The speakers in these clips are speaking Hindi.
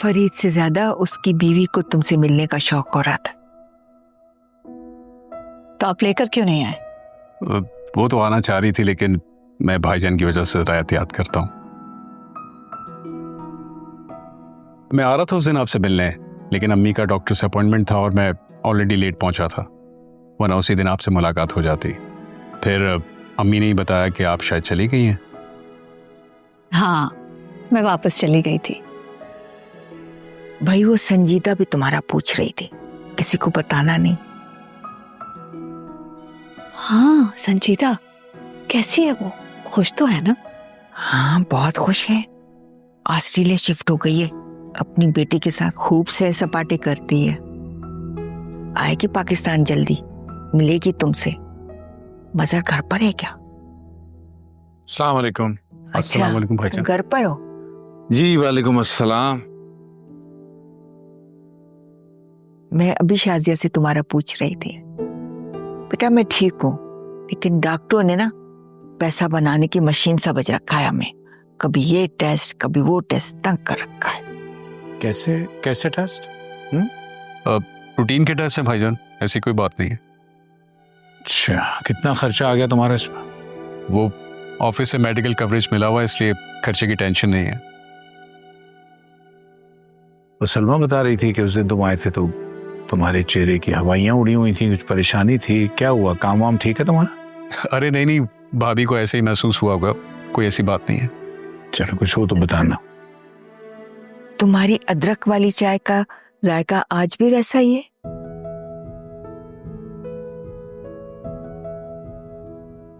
फरीद से ज्यादा उसकी बीवी को तुमसे मिलने का शौक हो रहा था। तो आप लेकर क्यों नहीं आए? वो तो आना चाह रही थी, लेकिन मैं भाईजान की वजह से एहतियात करता हूँ। मैं आ रहा था उस दिन आपसे मिलने, लेकिन अम्मी का डॉक्टर से अपॉइंटमेंट था और मैं ऑलरेडी लेट पहुंचा था, वरना उसी दिन आपसे मुलाकात हो जाती। फिर अम्मी ने ही बताया कि आप शायद चली गई हैं। हाँ, मैं वापस चली गई थी। भाई वो संजीदा भी तुम्हारा पूछ रही थी, किसी को बताना नहीं। हाँ, संजीदा कैसी है वो? खुश तो है ना? हाँ, बहुत खुश है। ऑस्ट्रेलिया शिफ्ट हो गई है, अपनी बेटी के साथ खूब सैर सपाटे करती है। आएगी पाकिस्तान जल्दी, मिलेगी तुमसे। मजहर घर पर है क्या? अस्सलाम वालेकुम। अच्छा, तुम घर पर हो? जी वालेकुम अस्सलाम। मैं अभी शाजिया से तुम्हारा पूछ रही थी। बेटा मैं ठीक हूँ, लेकिन डॉक्टरों ने ना पैसा बनाने की मशीन समझ रखा है हमें। कभी ये टेस्ट कभी वो टेस्ट, तंग कर रखा है। कैसे कैसे टेस्ट? रूटीन के टेस्ट है भाईजान, ऐसी कोई बात नहीं है। अच्छा, कितना खर्चा आ गया तुम्हारा इसमें? वो ऑफिस से मेडिकल कवरेज मिला हुआ है, इसलिए खर्चे की टेंशन नहीं है। वो सलमा बता रही थी कि उस दिन तुम आए थे तो तुम्हारे चेहरे की हवाइयाँ उड़ी हुई थी, कुछ परेशानी थी। क्या हुआ, काम वाम ठीक है तुम्हारा? अरे नहीं, भाभी को ऐसे ही महसूस हुआ होगा, कोई ऐसी बात नहीं है। चलो कुछ हो तो बताना। तुम्हारी अदरक वाली चाय का जायका आज भी वैसा ही है?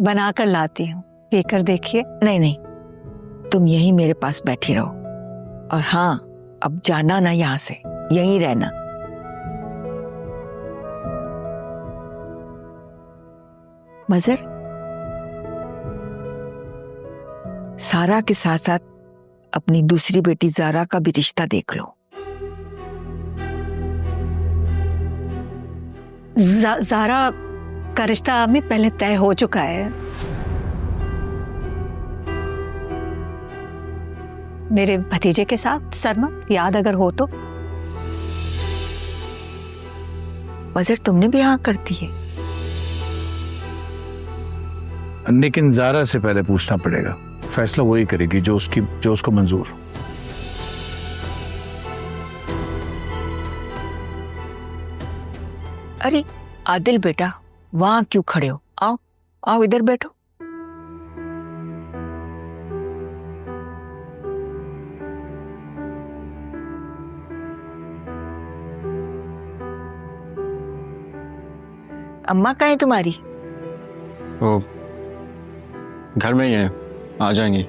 बनाकर लाती हूँ, पीकर देखिए। नहीं नहीं, तुम यहीं मेरे पास बैठी रहो। और हाँ, अब जाना ना यहाँ से, यहीं रहना। मजर, सारा के साथ साथ अपनी दूसरी बेटी जारा का भी रिश्ता देख लो। जारा का रिश्ता में पहले तय हो चुका है। मेरे भतीजे के साथ, सरमत, याद अगर हो तो। मजर, तुमने भी हाँ कर दी है? लेकिन जारा से पहले पूछना पड़ेगा, फैसला वही करेगी जो उसको मंजूर। अरे आदिल बेटा, वहां क्यों खड़े हो? आओ आओ, इधर बैठो। अम्मा कहाँ है तुम्हारी? वो घर में ही है, आ जाएंगी।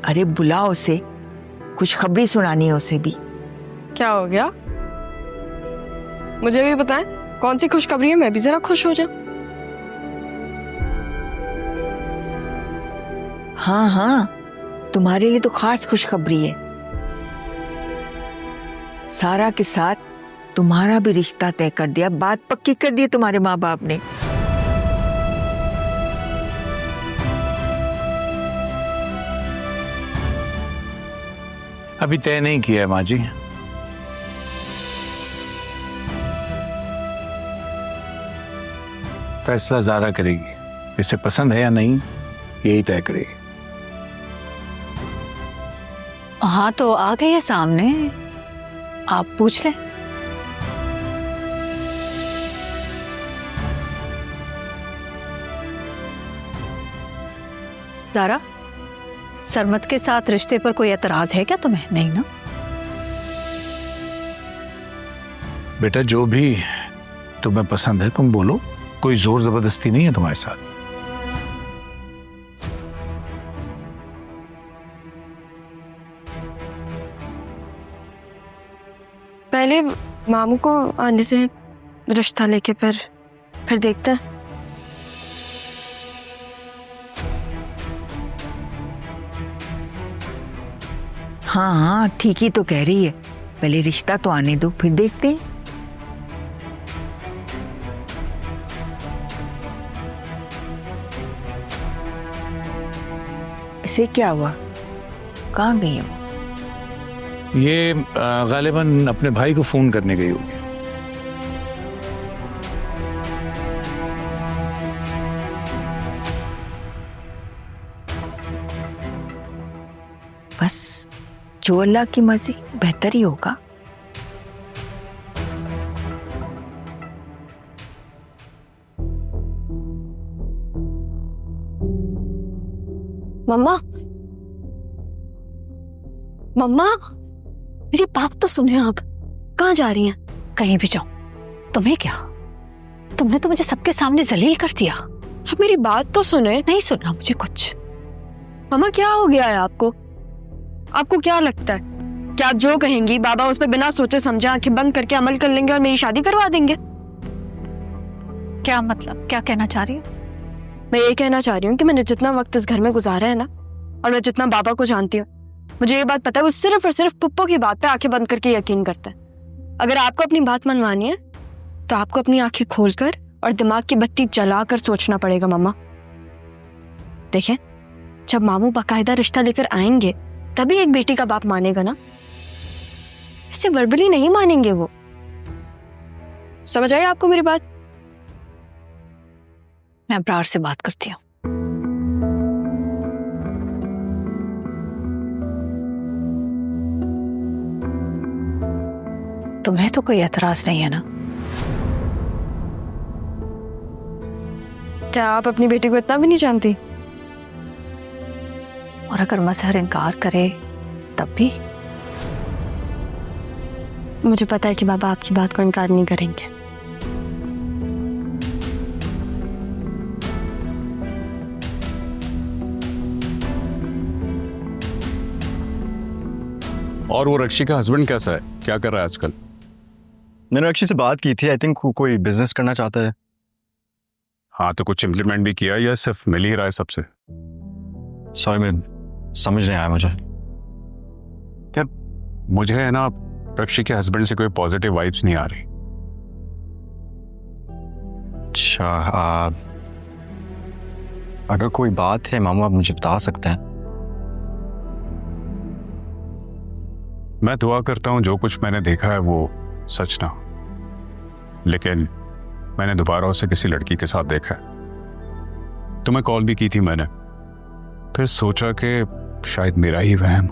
अरे बुलाओ उसे, कुछ खबरी सुनानी है उसे भी। क्या हो गया? मुझे भी बताएं, कौन सी खुशखबरी है, मैं भी जरा खुश हो जाऊं। हाँ हाँ, तुम्हारे लिए तो खास खुशखबरी है। सारा के साथ तुम्हारा भी रिश्ता तय कर दिया, बात पक्की कर दी तुम्हारे माँ बाप ने। अभी तय नहीं किया है माँ जी। फैसला जारा करेगी, इसे पसंद है या नहीं यही तय करेगी। हाँ तो आ गई है सामने, आप पूछ लें। जारा, सरमत के साथ रिश्ते पर कोई एतराज है क्या तुम्हें? नहीं ना? बेटा जो भी तुम्हें पसंद है तुम बोलो, कोई जोर जबरदस्ती नहीं है तुम्हारे साथ। पहले मामू को आने से रिश्ता लेके फिर देखते हैं। हाँ हाँ, ठीक ही तो कह रही है, पहले रिश्ता तो आने दो, फिर देखते हैं। इसे क्या हुआ, कहाँ गई है वो? ये गालिबन अपने भाई को फोन करने गई होगी। बस जो अल्लाह की मर्जी, बेहतर ही होगा। मम्मा, मम्मा, मेरी बात तो सुने आप। कहाँ जा रही हैं? कहीं भी जाओ, तुम्हें क्या? तुमने तो मुझे सबके सामने जलील कर दिया। आप मेरी बात तो सुने। नहीं सुनना मुझे कुछ। मम्मा क्या हो गया है आपको? आपको क्या लगता है कि आप जो कहेंगी बाबा उस पर बिना सोचे समझे आंखें बंद करके अमल कर लेंगे और मेरी शादी करवा देंगे? क्या मतलब, क्या कहना चाह रही हो? मैं ये कहना चाह रही हूँ कि मैंने जितना वक्त इस घर में गुजारा है ना, और मैं जितना बाबा को जानती हूँ, मुझे ये बात पता है वो सिर्फ और सिर्फ पुप्पो की बात पे आंखें बंद करके यकीन करता है। अगर आपको अपनी बात मनवानी है तो आपको अपनी आंखें खोलकर और दिमाग की बत्ती जलाकर सोचना पड़ेगा मम्मा। देखें, जब मामू बाकायदा रिश्ता लेकर आएंगे तभी एक बेटी का बाप मानेगा ना, ऐसे वर्बली नहीं मानेंगे वो। समझ आई आपको मेरी बात? मैं अब्रार से बात करती हूँ। तुम्हें तो कोई एतराज नहीं है ना? क्या आप अपनी बेटी को इतना भी नहीं जानती? और अगर मजहर इनकार करे तब भी? मुझे पता है कि बाबा आपकी बात को इनकार नहीं करेंगे। और वो रक्षी का हस्बैंड कैसा है, क्या कर रहा है आजकल? मैंने रक्षी से बात की थी, आई थिंक कोई बिजनेस करना चाहता है। हाँ, तो कुछ इम्प्लीमेंट भी किया या सिर्फ मिल ही रहा है सबसे? सॉरी, मैं समझ नहीं आया मुझे। यार मुझे है ना रक्षी के हस्बैंड से कोई पॉजिटिव वाइब्स नहीं आ रही। अच्छा, अगर कोई बात है मामू आप मुझे बता सकते हैं। मैं दुआ करता हूं जो कुछ मैंने देखा है वो सच ना हो, लेकिन मैंने दोबारा उसे किसी लड़की के साथ देखा है। तुम्हें कॉल भी की थी मैंने, फिर सोचा कि शायद मेरा ही वहम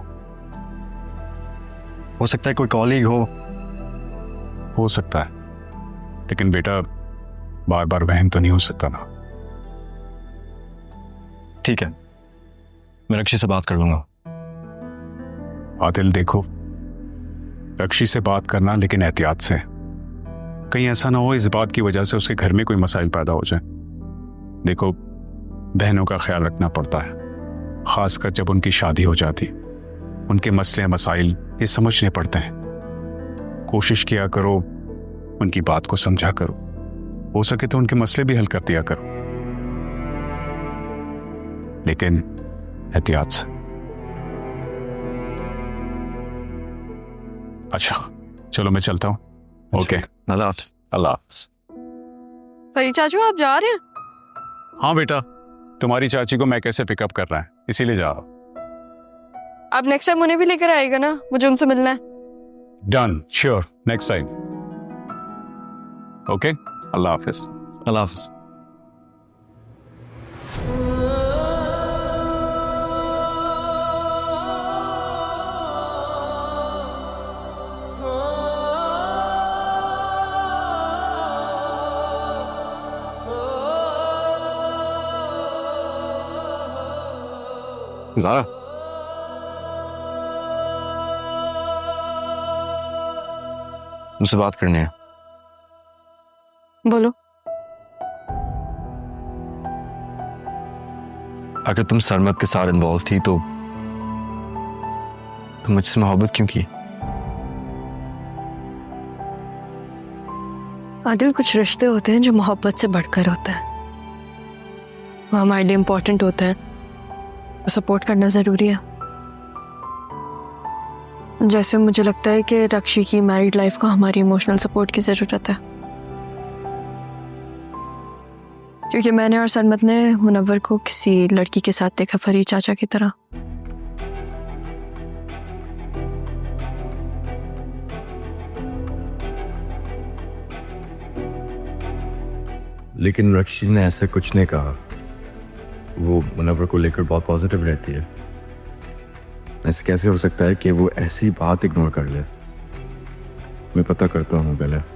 हो सकता है कोई कॉलीग हो सकता है, लेकिन बेटा बार बार वहम तो नहीं हो सकता ना। ठीक है, मैं रक्षी से बात कर लूंगा। आदिल देखो, रक्षी से बात करना लेकिन एहतियात से। कहीं ऐसा ना हो इस बात की वजह से उसके घर में कोई मसाइल पैदा हो जाए। देखो, बहनों का ख्याल रखना पड़ता है, खासकर जब उनकी शादी हो जाती। उनके मसले मसाइल ये समझने पड़ते हैं। कोशिश किया करो, उनकी बात को समझा करो, हो सके तो उनके मसले भी हल कर दिया करो, लेकिन एहतियात से। अच्छा चलो मैं चलता हूँ। ओके, अल्लाह हाफ़िज़। अल्लाह हाफ़िज़। परी चाचू आप जा रहे हैं? हाँ बेटा, तुम्हारी चाची को मैं कैसे पिकअप कर रहा है, इसीलिए जा रहा हूँ। आप नेक्स्ट टाइम उन्हें भी लेकर आएगा ना, मुझे उनसे मिलना है। Done, sure, next time. Okay, अल्लाह हाफ़िज़। अल्लाह हाफ़िज़। ज़ारा, मुझसे बात करनी है। बोलो। अगर तुम सरमत के साथ इन्वॉल्व थी तो मुझसे मोहब्बत क्यों की? आदिल, कुछ रिश्ते होते हैं जो मोहब्बत से बढ़कर होते हैं, वो हमारे लिए इम्पोर्टेंट होते हैं, सपोर्ट करना ज़रूरी है। जैसे मुझे लगता है कि रक्षी की मैरिड लाइफ को हमारी इमोशनल सपोर्ट की ज़रूरत है, क्योंकि मैंने और सरमत ने मुनव्वर को किसी लड़की के साथ देखा, फरीद चाचा की तरह। लेकिन रक्षी ने ऐसा कुछ नहीं कहा। वो मुनव्वर को लेकर बहुत पॉजिटिव रहती है। ऐसे कैसे हो सकता है कि वो ऐसी बात इग्नोर कर ले? मैं पता करता हूँ पहले।